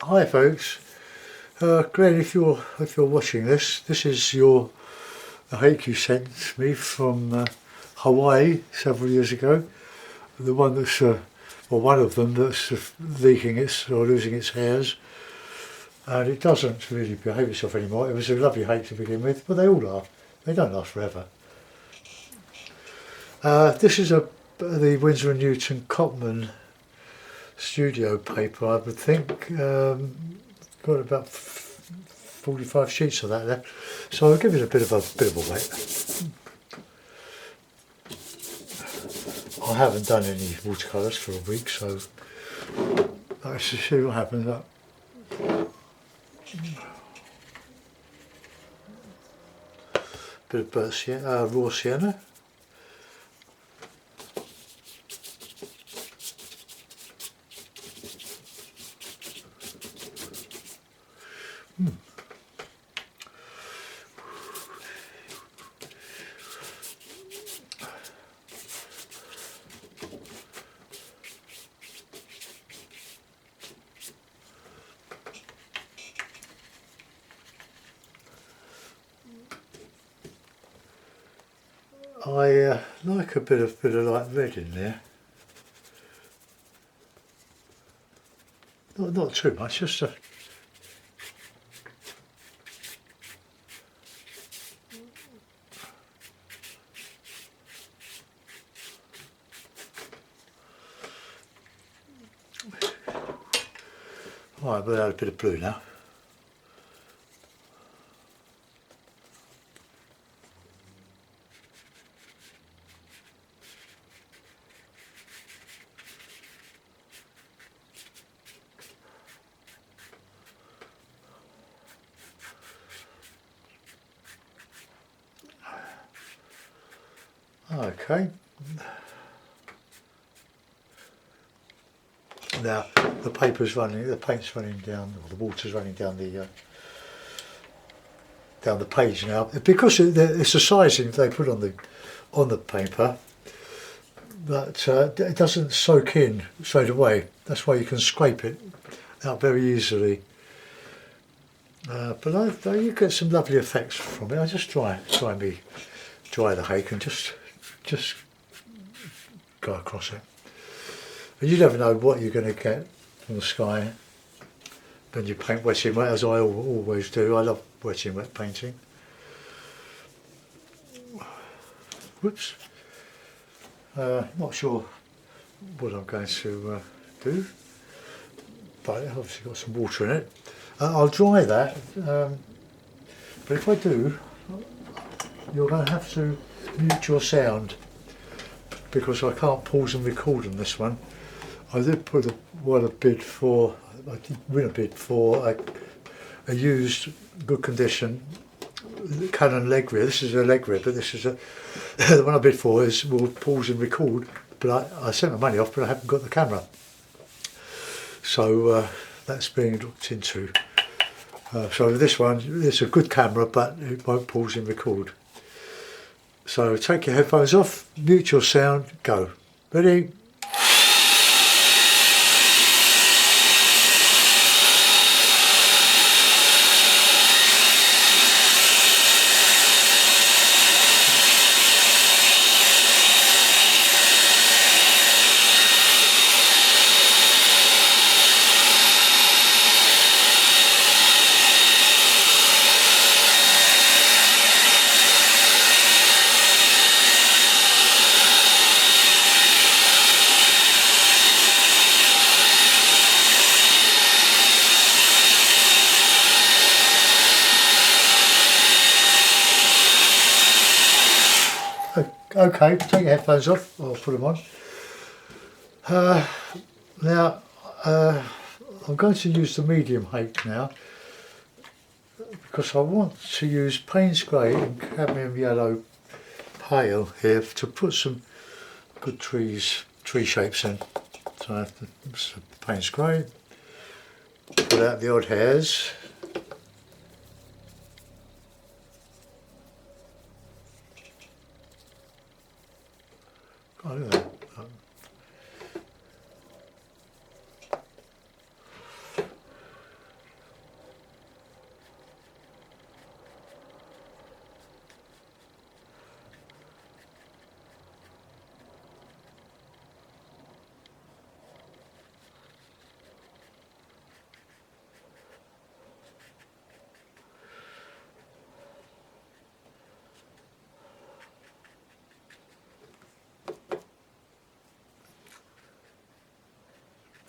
Hi folks, Glenn, if you're watching this, this is your hake you sent me from Hawaii several years ago. The one that's, well, one of them that's leaking its or losing its hairs, and it doesn't really behave itself anymore. It was a lovely hake to begin with, but they all are. They don't last forever. This is the Winsor & Newton Cotman studio paper, I would think. Got about 45 sheets of that there, so I'll give it a bit of a wet. I haven't done any watercolours for a week, so let's see what happens. Bit of burnt sienna, raw sienna. I like a bit of light red in there. Not too much, just a. Right, we'll add a bit of blue now. Okay. Now the paper's running, the paint's running down, or the water's running down the page now. Because it's the sizing they put on the paper, that it doesn't soak in straight away. That's why you can scrape it out very easily. But you get some lovely effects from it. I just dry the hake and just go across it. And you never know what you're going to get from the sky when you paint wet in wet, as I always do. I love wet in wet painting. Whoops. Not sure what I'm going to do, but it's obviously got some water in it. I'll dry that, but if I do, you're going to have to mute your sound because I can't pause and record on this one. I did win a bid for a used, good condition Canon leg rib. This is a leg rib, but this is the one I bid for will pause and record. But I sent my money off, but I haven't got the camera, so that's being looked into. So this one, it's a good camera, but it won't pause and record. So take your headphones off, mute your sound, go. Ready? Okay, take your headphones off, I'll put them on. Now, I'm going to use the medium hake now because I want to use Payne's Grey and cadmium yellow pale here to put some good tree shapes in. So I have to Payne's Grey, put out the odd hairs. Oh, look at that.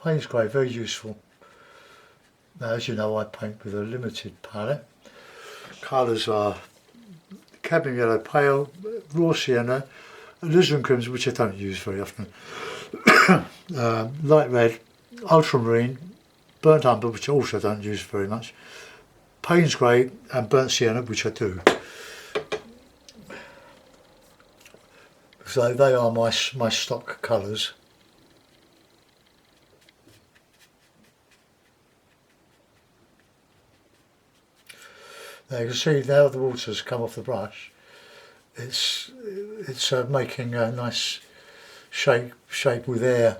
Payne's grey, very useful. Now, as you know, I paint with a limited palette. Colours are cadmium yellow pale, raw sienna, alizarin crimson, which I don't use very often, light red, ultramarine, burnt umber, which I also don't use very much, Payne's grey and burnt sienna, which I do. So they are my stock colours. Now you can see now the water's come off the brush. It's making a nice shape with air.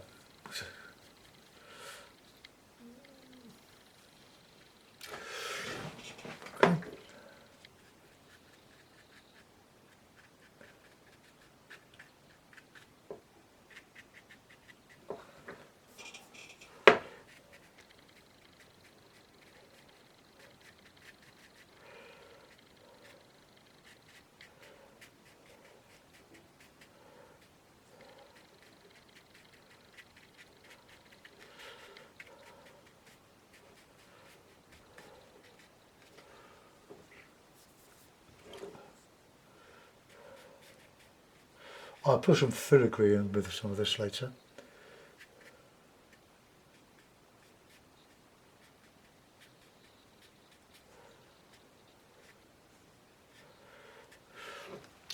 I'll put some filigree in with some of this later.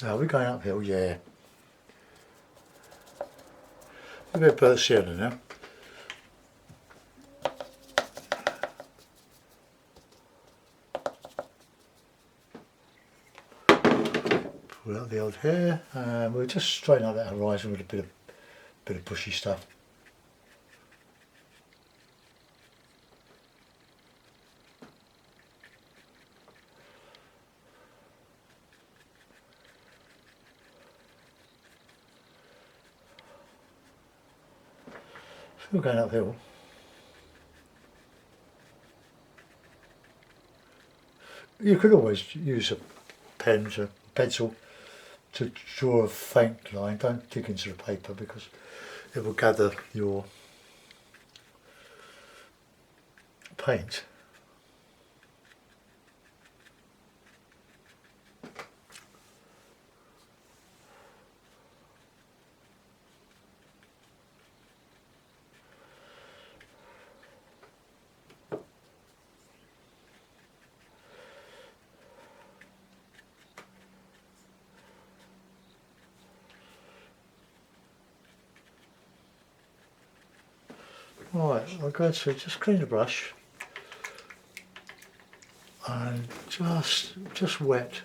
Now we're going uphill, yeah. A bit of burnt sienna now. Pull out the old hair, and we'll just straighten out that horizon with a bit of bushy stuff. Still going uphill. You could always use a pen, a pencil, to draw a faint line. Don't dig into the paper because it will gather your paint. Right, I'm going to just clean the brush and just wet.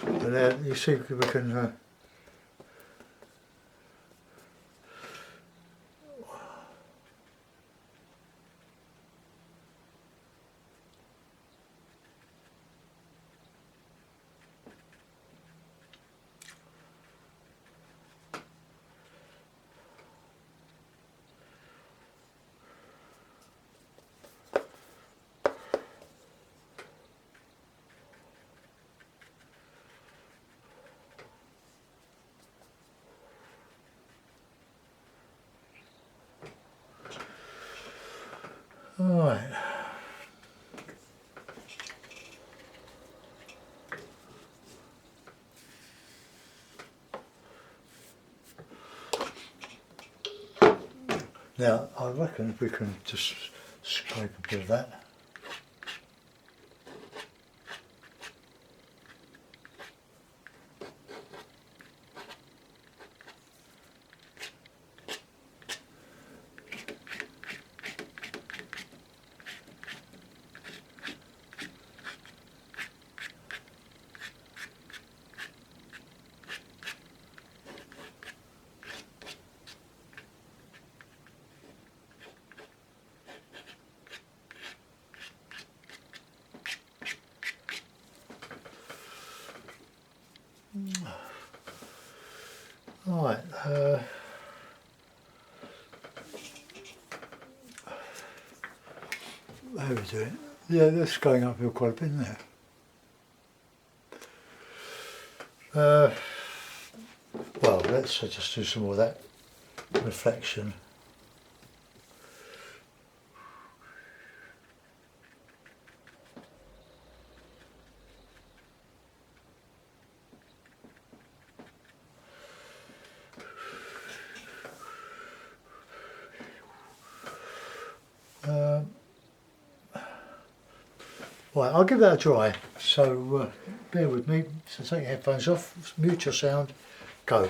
And then you see we can Alright. Now I reckon we can just scrape a bit of that. Right, how are we doing? Yeah, that's going uphill quite a bit, isn't it? Well, let's just do some more of that reflection. Right, I'll give that a try, so bear with me. So take your headphones off, mute your sound, go.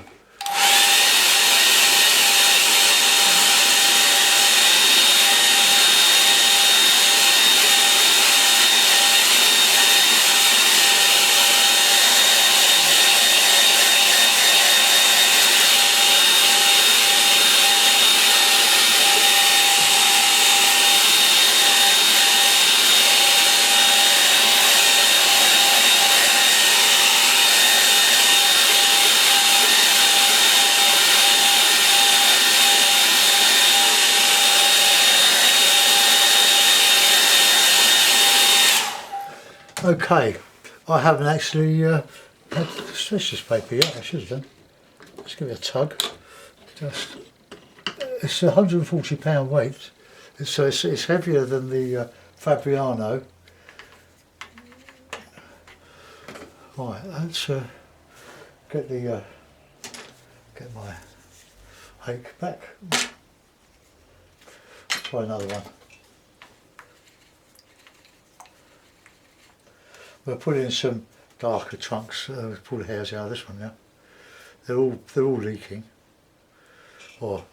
Okay, I haven't actually had to stretch this paper yet. I should have done. Let's give it a tug. Just, it's a £140 weight, so it's heavier than the Fabriano. Right, let's get my hake back. Try another one. We'll put in some darker trunks. Pull the hairs out of this one now. They're all leaking or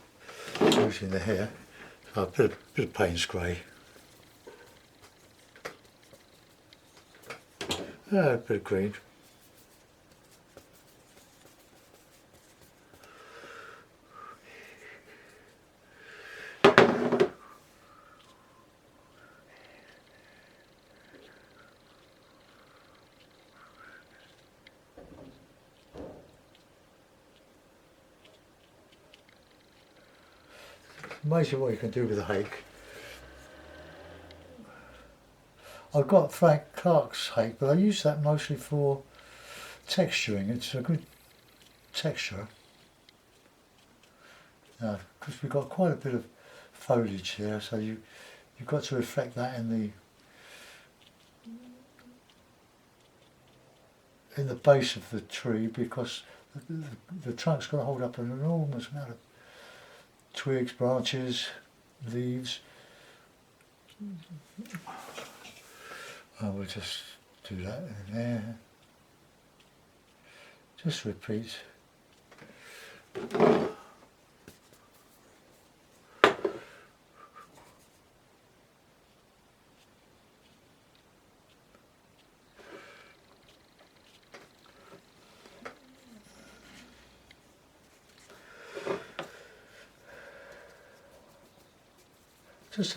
losing the hair. So a bit of Payne's grey. A bit of green. Amazing what you can do with a hake. I've got Frank Clark's hake, but I use that mostly for texturing. It's a good texture. Because we've got quite a bit of foliage here, so you've got to reflect that in the base of the tree, because the trunk's got to hold up an enormous amount of twigs, branches, leaves. And we'll just do that in there. Just repeat. Just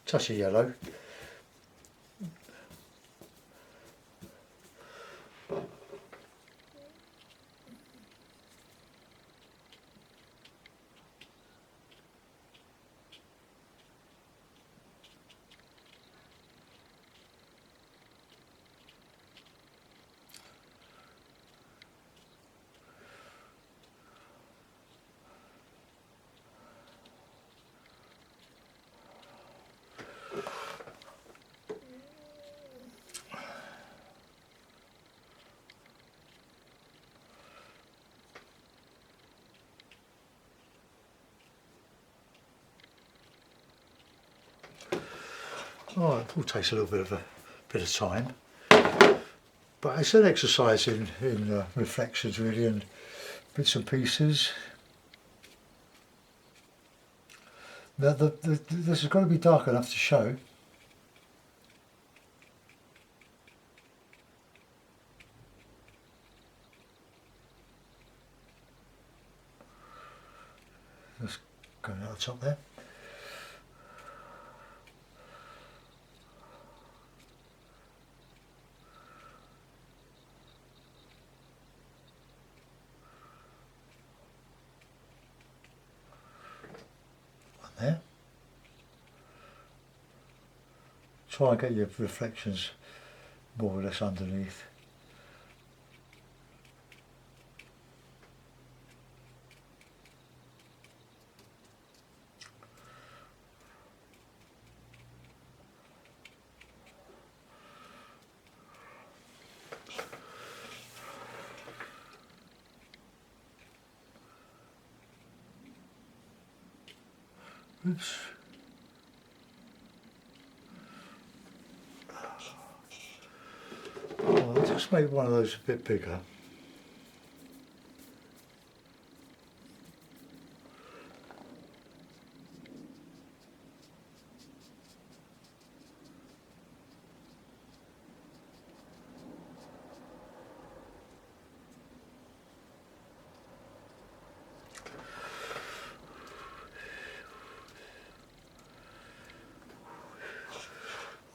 touch of yellow. Oh, it all takes a little bit of time, but it's an exercise in reflections really, and bits and pieces. Now this has got to be dark enough to show. Just going out the top there. There. Try and get your reflections more or less underneath. Oops. Oh, I'll just make one of those a bit bigger.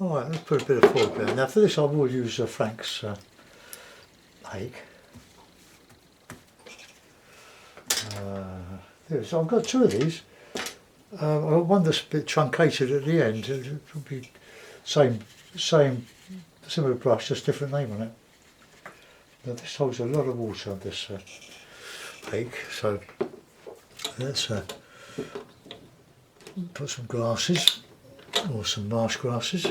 Alright, let's put a bit of foreground. Now for this I will use Frank's hake. So I've got two of these. I've got one that's a bit truncated at the end. It will be same similar brush, just different name on it. Now this holds a lot of water on this hake, so let's put some grasses or some marsh grasses.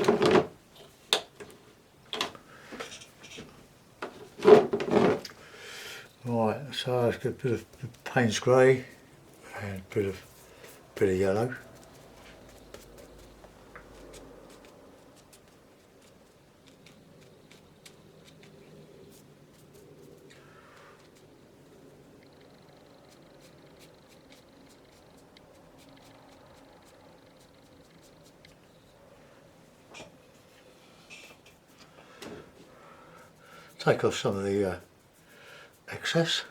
Right, so let's get a bit of Payne's grey and a bit of yellow. Take off some of the excess.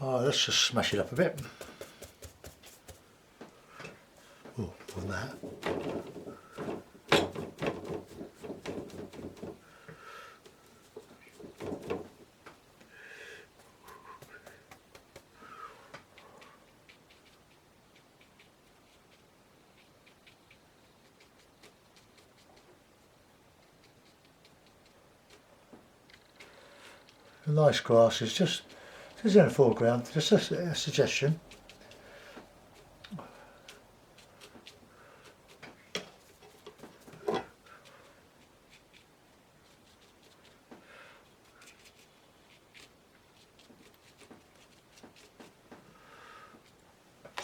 Oh, let's just smash it up a bit. Oh, on that. A nice grass is just in the foreground, just a suggestion.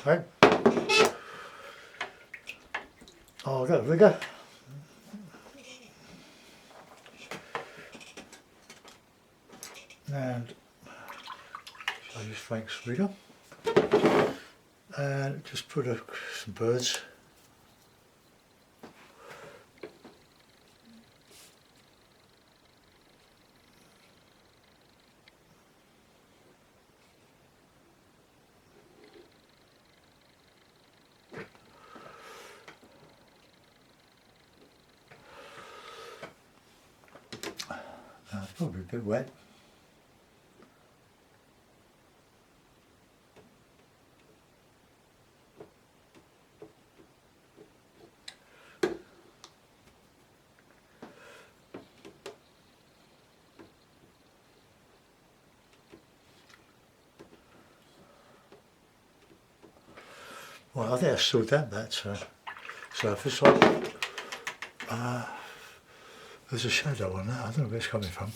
Okay. Oh, I've got a rigger. And I'll use Frank's rigger. And just put some birds. It's probably a bit wet. Well, I think I still damp that surface. There's a shadow on that. I don't know where it's coming from.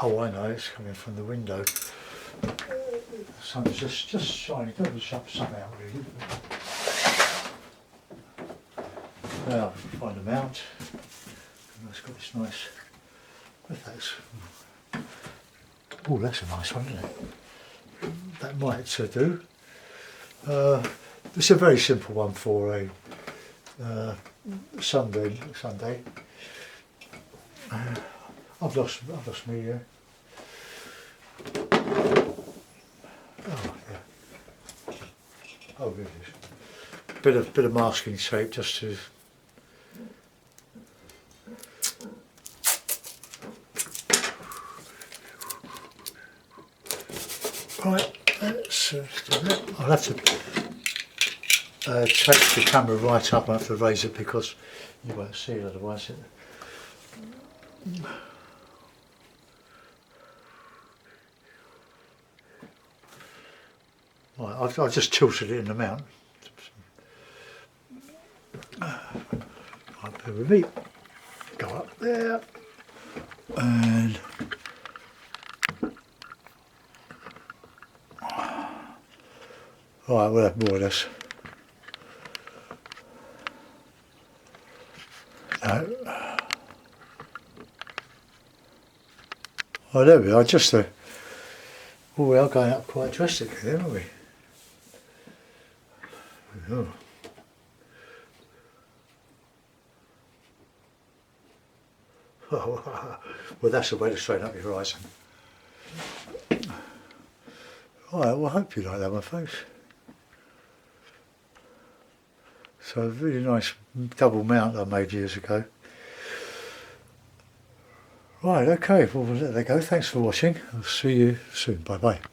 Oh, I know, it's coming from the window. The sun's just shining. Got to shut sun out really. Now find a mount. And it's got this nice. That's. Oh, that's a nice one, isn't it? That might do. It's a very simple one for a Sunday. I've lost me Oh, yeah. Oh, here it is. Bit of masking tape just to. Right, let's do that. I'll have to take the camera right up. I have to raise it because you won't see it otherwise. Right, I've just tilted it in the mount. Right, bear with me. Go up there. And right, we'll have more of this. No. Oh, there we are. Just oh, we are going up quite drastically, aren't we? Oh. Well, that's the way to straighten up your horizon. Alright, well, I hope you like that one, folks. So, a really nice double mount I made years ago. Right, okay, well, we'll let that go. Thanks for watching. I'll see you soon. Bye-bye.